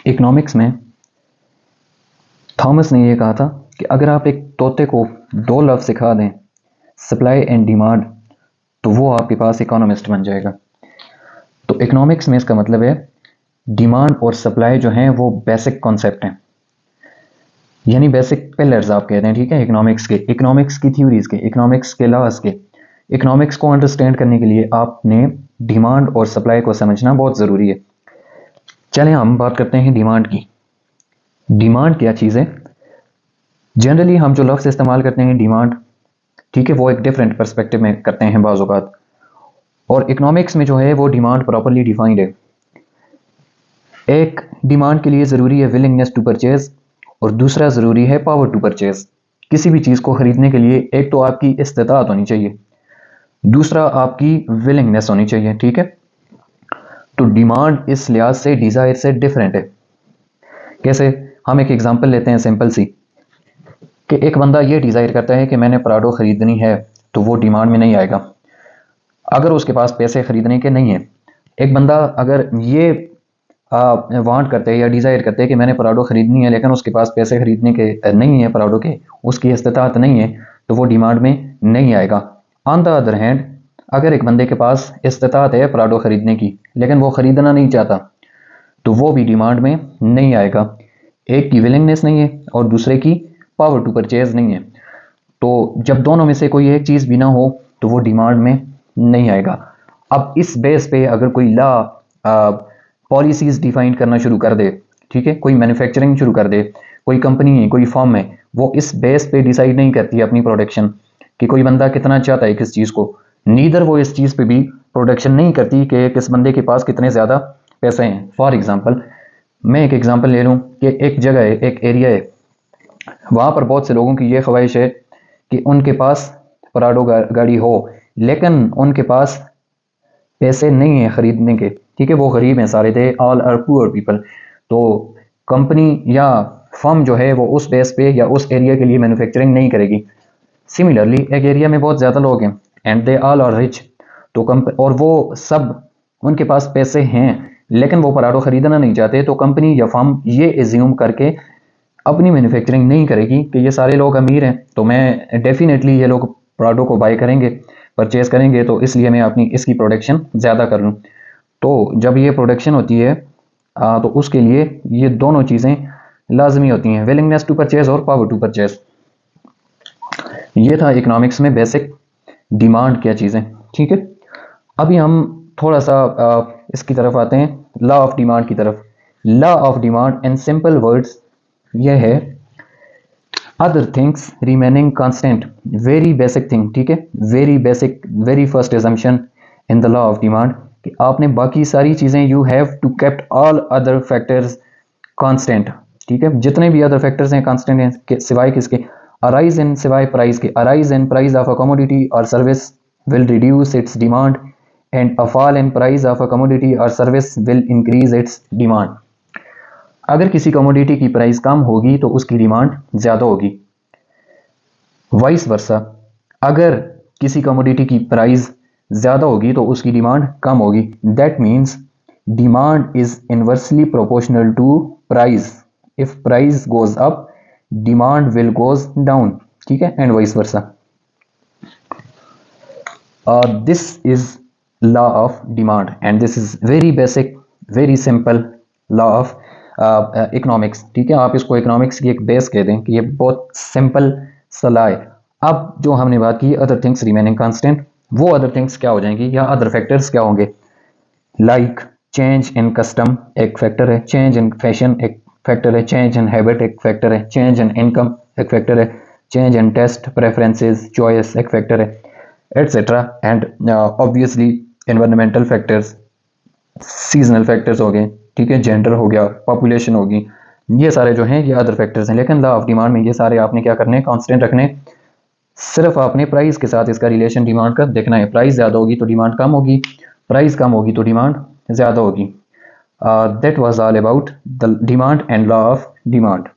Economics में Thomas ने यह कहा था कि अगर आप एक तोते को दो लफ्ज़ सिखा दें, सप्लाई एंड डिमांड, तो वो आपके पास इकोनॉमिस्ट बन जाएगा। तो इकोनॉमिक्स में इसका मतलब है डिमांड और सप्लाई जो हैं वो बेसिक कॉन्सेप्ट हैं, यानी बेसिक पिलर्स आप कहते हैं, ठीक है, इकोनॉमिक्स की थ्योरीज के, इकोनॉमिक्स के लॉज के। इकोनॉमिक्स को अंडरस्टैंड करने के लिए आपने डिमांड और सप्लाई को समझना बहुत ज़रूरी है। चलें हम बात करते हैं डिमांड की। डिमांड क्या चीज़ है? जनरली हम जो लफ्ज़ इस्तेमाल करते हैं डिमांड, ठीक है, वो एक डिफरेंट पर्सपेक्टिव में करते हैं बाज़ औक़ात, और इकोनॉमिक्स में जो है वो डिमांड प्रॉपरली डिफाइंड है। एक डिमांड के लिए ज़रूरी है विलिंगनेस टू परचेज, और दूसरा ज़रूरी है पावर टू परचेज। किसी भी चीज़ को ख़रीदने के लिए एक तो आपकी इस्तिताअत होनी चाहिए, दूसरा आपकी विलिंगनेस होनी चाहिए, ठीक है। तो डिमांड इस लिहाज से डिज़ायर से डिफरेंट है। कैसे? हम एक एग्जांपल लेते हैं सिंपल सी, कि एक बंदा ये डिज़ायर करता है कि मैंने प्राडो ख़रीदनी है, तो वो डिमांड में नहीं आएगा अगर उसके पास पैसे ख़रीदने के नहीं है। एक बंदा अगर ये वांट करते हैं या डिज़ायर करते हैं कि मैंने प्राडो ख़रीदनी है, लेकिन उसके पास पैसे ख़रीदने के नहीं है, प्राडो के उसकी इस्तिताअत नहीं है, तो वो डिमांड में नहीं आएगा। ऑन द अदर हैंड, अगर एक बंदे के पास इस्तिताअत है प्राडो ख़रीदने की, लेकिन वो ख़रीदना नहीं चाहता, तो वो भी डिमांड में नहीं आएगा। एक की विलिंगनेस नहीं है और दूसरे की पावर टू परचेज नहीं है। तो जब दोनों में से कोई एक चीज़ भी ना हो तो वो डिमांड में नहीं आएगा। अब इस बेस पे अगर कोई लॉ पॉलिसीज़ डिफाइन करना शुरू कर दे, ठीक है, कोई मैन्युफैक्चरिंग शुरू कर दे, कोई कंपनी है, कोई फर्म है, वो इस बेस पे डिसाइड नहीं करती अपनी प्रोडक्शन कि कोई बंदा कितना चाहता है किस चीज़ को, नीदर वो इस चीज़ पे भी प्रोडक्शन नहीं करती कि किस बंदे के पास कितने ज़्यादा पैसे हैं। फॉर एग्ज़ाम्पल, मैं एक एग्ज़ाम्पल ले लूँ कि एक जगह है, एक एरिया है, वहाँ पर बहुत से लोगों की ये ख्वाहिश है कि उनके पास प्राडो गाड़ी हो, लेकिन उनके पास पैसे नहीं है ख़रीदने के, ठीक है, वो गरीब हैं सारे, थे ऑल आर पुअर पीपल। तो कंपनी या फर्म जो है वो उस बेस पे या उस एरिया के लिए मैन्युफैक्चरिंग नहीं करेगी। सिमिलरली एक एरिया में बहुत ज़्यादा लोग हैं and they all are rich, तो और वो सब उनके पास पैसे हैं, लेकिन वो प्राडो ख़रीदना नहीं चाहते, तो कंपनी या फर्म ये एज्यूम करके अपनी मैन्युफैक्चरिंग नहीं करेगी कि ये सारे लोग अमीर हैं, तो मैं डेफिनेटली ये लोग प्राडो को बाय करेंगे, परचेज़ करेंगे, तो इसलिए मैं अपनी इसकी प्रोडक्शन ज़्यादा कर लूँ। तो जब ये प्रोडक्शन होती है तो उसके लिए ये दोनों चीज़ें लाजमी होती हैं, विलिंगनेस टू परचेज़ और पावर टू परचेज़। ये था इकोनॉमिक्स में बेसिक डिमांड क्या चीज़ें, ठीक है। अभी हम थोड़ा सा इसकी तरफ आते हैं, लॉ ऑफ डिमांड की तरफ। Law of demand in simple words यह है, other things remaining constant, very basic thing, ठीक है, very basic, very first assumption in the law of demand कि आपने बाकी सारी चीज़ें, you have to kept all other factors constant, ठीक है, जितने भी अदर फैक्टर्स हैं कांस्टेंट हैं, सिवाय किसके? अराइज इन, सिवाय प्राइस के, a rise in price of a commodity or service will reduce its demand and a fall in price of a commodity or service will increase its demand. अगर किसी commodity की price कम होगी तो उसकी demand ज़्यादा होगी। वाइस वर्सा, अगर किसी कमोडिटी की प्राइस ज़्यादा होगी तो उसकी डिमांड कम होगी। That means demand is inversely proportional to price. If price goes up, demand will goes down, ठीक है, and vice versa. This is law of demand and this is very basic, very simple law of economics, ठीक है। आप इसको economics की एक base कह दें कि ये बहुत सिंपल सलाह है। अब जो हमने बात की अदर थिंग्स रिमेनिंग कांस्टेंट, वो अदर थिंग्स क्या हो जाएंगी या अदर फैक्टर्स क्या होंगे? लाइक चेंज इन कस्टम एक फैक्टर है, चेंज इन फैशन एक फैक्टर है, चेंज इन हैबिट एक फैक्टर है, चेंज इन इनकम एक फैक्टर है, change in taste preferences choice एक फैक्टर है, etcetera. And obviously environmental factors, seasonal factors हो गए, ठीक है, जेंडर हो गया, पॉपुलेशन होगी, ये सारे जो हैं ये अदर फैक्टर्स हैं। लेकिन लॉ ऑफ डिमांड में ये सारे आपने क्या करने, कांस्टेंट रखने। सिर्फ आपने प्राइस के साथ इसका रिलेशन डिमांड का देखना है। प्राइस ज़्यादा होगी तो डिमांड कम होगी, प्राइस कम होगी तो डिमांड ज़्यादा होगी। That was all about the demand and law of demand.